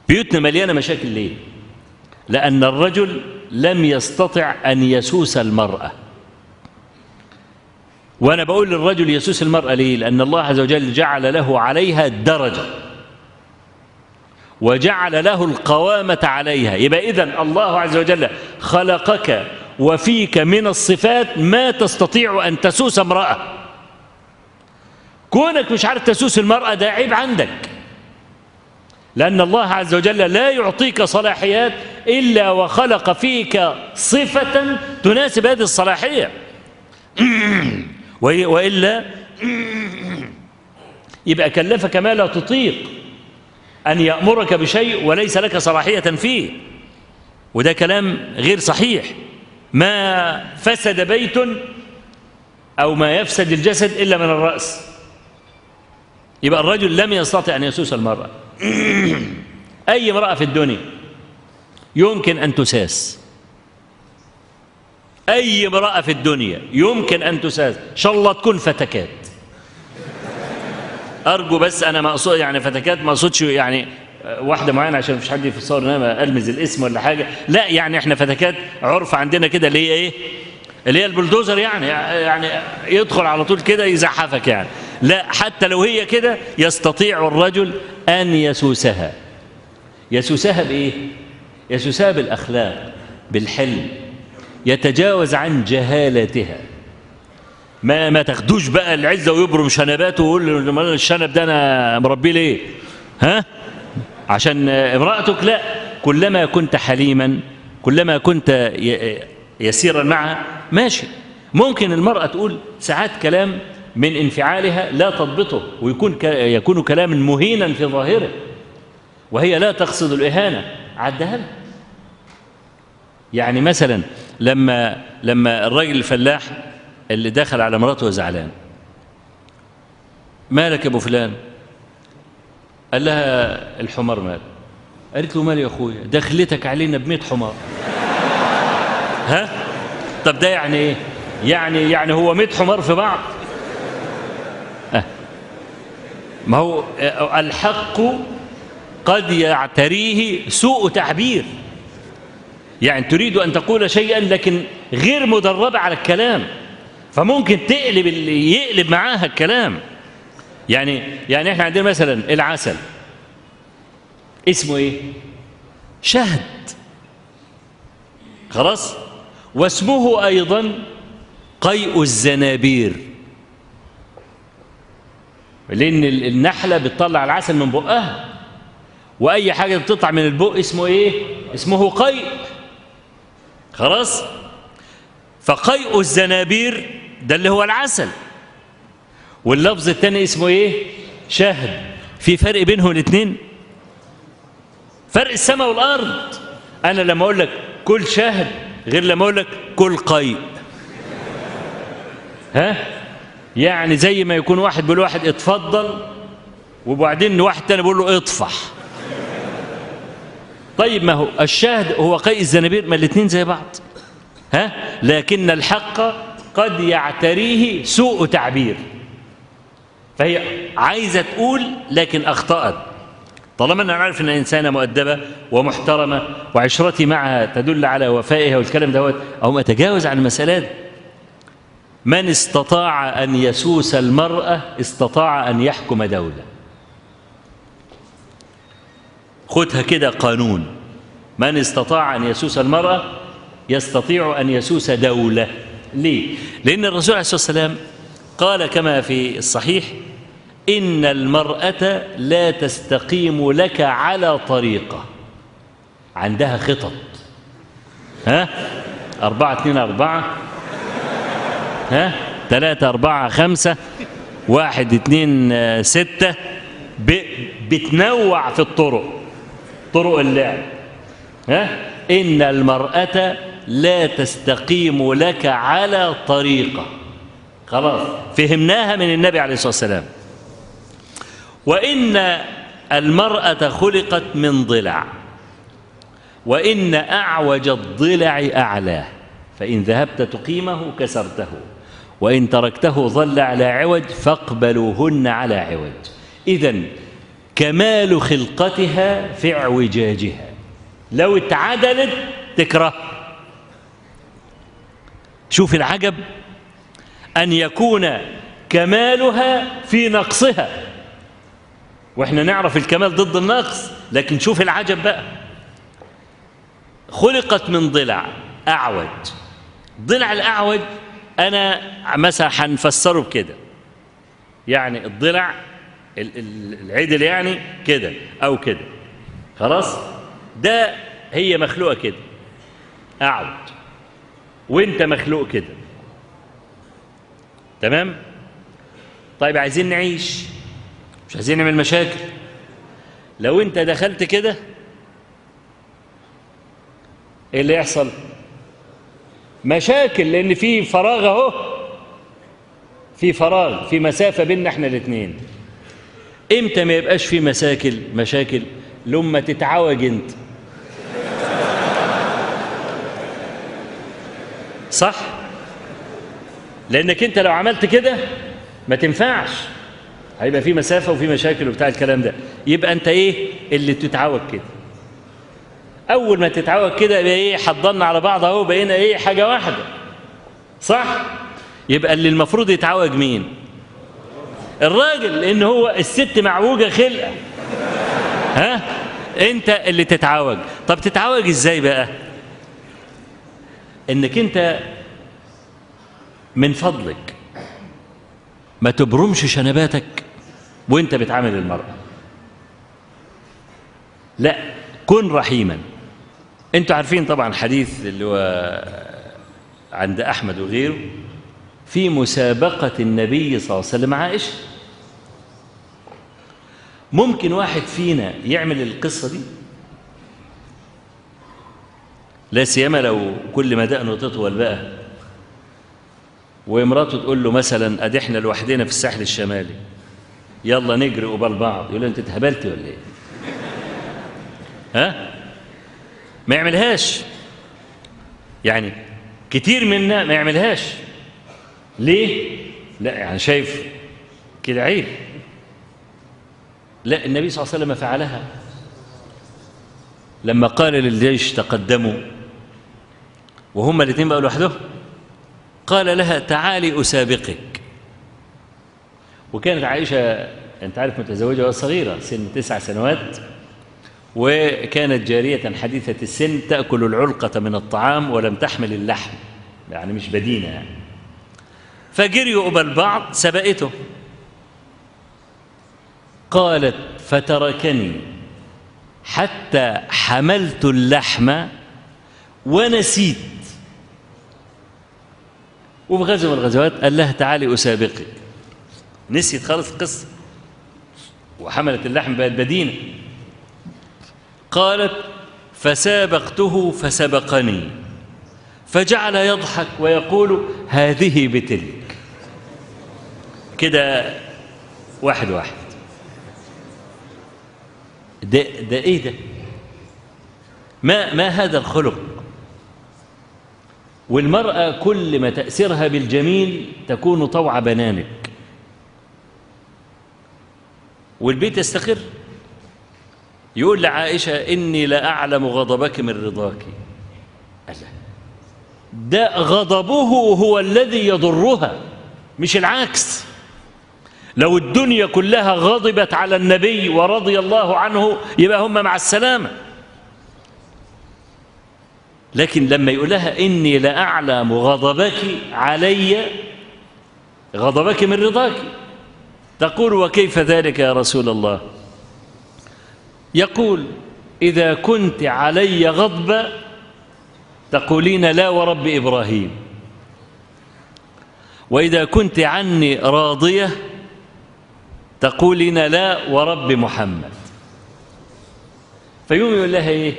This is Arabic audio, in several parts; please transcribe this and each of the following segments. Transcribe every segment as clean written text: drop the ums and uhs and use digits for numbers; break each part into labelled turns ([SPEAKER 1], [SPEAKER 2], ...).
[SPEAKER 1] بيوتنا مليانة مشاكل ليه؟ لأن الرجل لم يستطع أن يسوس المرأة. وأنا بقول للرجل يسوس المرأة ليه؟ لأن الله عز وجل جعل له عليها درجة وجعل له القوامة عليها. يبقى إذن الله عز وجل خلقك وفيك من الصفات ما تستطيع أن تسوس امرأة. كونك مش عارف تسوس المرأة ده عيب عندك، لأن الله عز وجل لا يعطيك صلاحيات إلا وخلق فيك صفة تناسب هذه الصلاحية. وإلا يبقى كلفك ما لا تطيق، أن يأمرك بشيء وليس لك صلاحية فيه، وده كلام غير صحيح. ما فسد بيت أو ما يفسد الجسد إلا من الرأس. يبقى الرجل لم يستطع أن يسوس المرأة. أي امرأة في الدنيا يمكن أن تساس، أي امرأة في الدنيا يمكن أن تساس، إن شاء الله تكون فتكات. أرجو بس أنا ما أقصد يعني فتكات، ما أقصدش يعني واحدة معينة عشان مفيش حد في الصور إن أنا ألمز الاسم ولا حاجة، لا، يعني إحنا فتكات عرف عندنا كده اللي هي إيه؟ اللي هي البلدوزر، يعني يدخل على طول كده يزحفك يعني. لا، حتى لو هي كده يستطيع الرجل أن يسوسها. يسوسها بإيه؟ يسوسها بالأخلاق، بالحلم، يتجاوز عن جهالتها. ما تاخدوش بقى العزة ويبرم شنباته ويقول الشنب ده أنا مربيه ليه؟ ها؟ عشان امرأتك؟ لا، كلما كنت حليما، كلما كنت يسيرا معها ماشي. ممكن المرأة تقول ساعات كلام من انفعالها لا تضبطه ويكون كلاما مهينا في ظاهره، وهي لا تقصد الإهانة، عدها لها. يعني مثلا لما الراجل الفلاح اللي دخل على مراته زعلان، مالك يا ابو فلان؟ قال لها الحمار مال. قالت له مال يا اخويا؟ دخلتك علينا ب100 حمار. ها؟ طب ده يعني ايه؟ يعني هو 100 حمار في بعض؟ ما هو الحق قد يعتريه سوء تعبير. يعني تريد أن تقول شيئا لكن غير مدربة على الكلام، فممكن تقلب اللي يقلب معاها الكلام. يعني احنا عندنا مثلا العسل اسمه ايه؟ شهد. خلاص؟ واسمه أيضا قيء الزنابير، لأن النحلة بتطلع العسل من بقها، وأي حاجة بتطلع من البق اسمه إيه؟ اسمه قيء. خلاص؟ فقيء الزنابير ده اللي هو العسل، واللفظ الثاني اسمه إيه؟ شهد. في فرق بينهم الاثنين؟ فرق السماء والأرض. أنا لما أقول لك كل شهد غير لما أقول لك كل قيء. ها؟ يعني زي ما يكون واحد بيقول واحد اتفضل، وبعدين واحد تاني بيقول له اطفح. طيب ما هو الشهد هو قيء الزنابير، ما الاثنين زي بعض. ها؟ لكن الحق قد يعتريه سوء تعبير، فهي عايزة تقول لكن أخطأت. طالما أنا عارف أن إنسانة مؤدبة ومحترمة وعشرتي معها تدل على وفائها والكلام دوت، أو أتجاوز عن المسألة. من استطاع أن يسوس المرأة استطاع أن يحكم دولة. خدها كده قانون: من استطاع أن يسوس المرأة يستطيع أن يسوس دولة. ليه؟ لأن الرسول عليه الصلاة والسلام قال كما في الصحيح: إن المرأة لا تستقيم لك على طريقة. عندها خطط. ها؟ 4 2 4، ها؟ 3 4 5، 1 2 6. بتنوع في طرق اللعب. ها؟ إن المرأة لا تستقيم لك على طريقة. خلاص فهمناها من النبي عليه الصلاة والسلام. وإن المرأة خلقت من ضلع، وإن أعوج الضلع أعلاه، فإن ذهبت تقيمه كسرته، وإن تركته ظل على عوج فاقبلوهن على عوج. إذن كمال خلقتها في اعوجاجها، لو اتعدلت تكره. شوف العجب، أن يكون كمالها في نقصها، واحنا نعرف الكمال ضد النقص، لكن شوف العجب بقى، خلقت من ضلع أعوج. الضلع الأعوج أنا مثلا هنفسره بكده، يعني الضلع العدل يعني كده أو كده، خلاص، ده هي مخلوقة كده أعوج، وانت مخلوق كده، تمام؟ طيب عايزين نعيش، مش عايزين نعمل مشاكل. لو انت دخلت كده ايه اللي يحصل؟ مشاكل، لان في فراغ اهو، في فراغ، في مسافة بيننا احنا الاثنين. امتى ما يبقاش في مشاكل لما تتعوج انت، صح؟ لانك انت لو عملت كده ما تنفعش، هيبقى في مسافة وفي مشاكل وبتاع الكلام ده. يبقى انت ايه اللي تتعوج كده؟ اول ما تتعوج كده يبقى ايه، حضرنا على بعض اهو، بقينا ايه، حاجة واحدة، صح؟ يبقى اللي المفروض يتعوج مين؟ الراجل، لان هو الست معوجة خلقة، ها؟ انت اللي تتعوج. طب تتعوج ازاي بقى؟ انك انت من فضلك ما تبرمش شنباتك وانت بتعامل المرأة، لا، كن رحيما. انتوا عارفين طبعا حديث اللي هو عند احمد وغيره في مسابقة النبي صلى الله عليه وسلم عائشة. ممكن واحد فينا يعمل القصة دي؟ لا سيما لو كل ما دقنه تطول بقى، ومراته تقول له مثلا ادي احنا لوحدنا في الساحل الشمالي، يلا نجري قبال بعض، يقول له انت اتهبلتي ولا ايه؟ ها؟ ما يعملهاش. يعني كتير منا ما يعملهاش. ليه؟ لا يعني شايف كده عيب. لا، النبي صلى الله عليه وسلم فعلها لما قال للجيش تقدموا وهما الاثنين بقوا لوحدهم، قال لها تعالي أسابقك. وكانت عائشة أنت عارف متزوجة وصغيرة سن 9 سنوات، وكانت جارية حديثة السن تأكل العلقة من الطعام ولم تحمل اللحم، يعني مش بدينة يعني. فجريوا قبل بعض، سبقته، قالت فتركني حتى حملت اللحم ونسيت. وفي غزوة من الغزوات قال لها تعالي أسابقك، نسيت خالص القصة وحملت اللحم بقت بدينة. قالت فسابقته فسبقني، فجعل يضحك ويقول هذه بتلك، كده واحد واحد. ده ايه ده؟ ما هذا الخلق؟ والمرأة كل ما تأثيرها بالجميل تكون طوع بنانك والبيت يستقر. يقول لعائشة إني لأعلم غضبك من رضاك. ده غضبه هو الذي يضرها مش العكس. لو الدنيا كلها غضبت على النبي ورضي الله عنه يبقى هم مع السلامة، لكن لما يقول لها إني لأعلم غضبك علي، غضبك من رضاك، تقول وكيف ذلك يا رسول الله؟ يقول إذا كنت علي غضبة تقولين لا ورب إبراهيم، وإذا كنت عني راضية تقولين لا ورب محمد. فيوم يقول لها إيه؟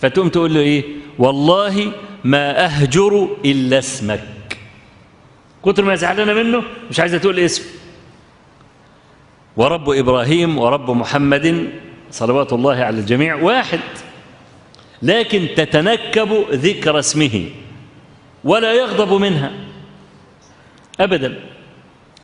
[SPEAKER 1] فتقوم تقول له إيه؟ والله ما أهجر إلا اسمك. كتر ما زعلانة منه مش عايزة تقول اسم. ورب إبراهيم ورب محمد صلوات الله على الجميع واحد، لكن تتنكب ذكر اسمه ولا يغضب منها أبدا.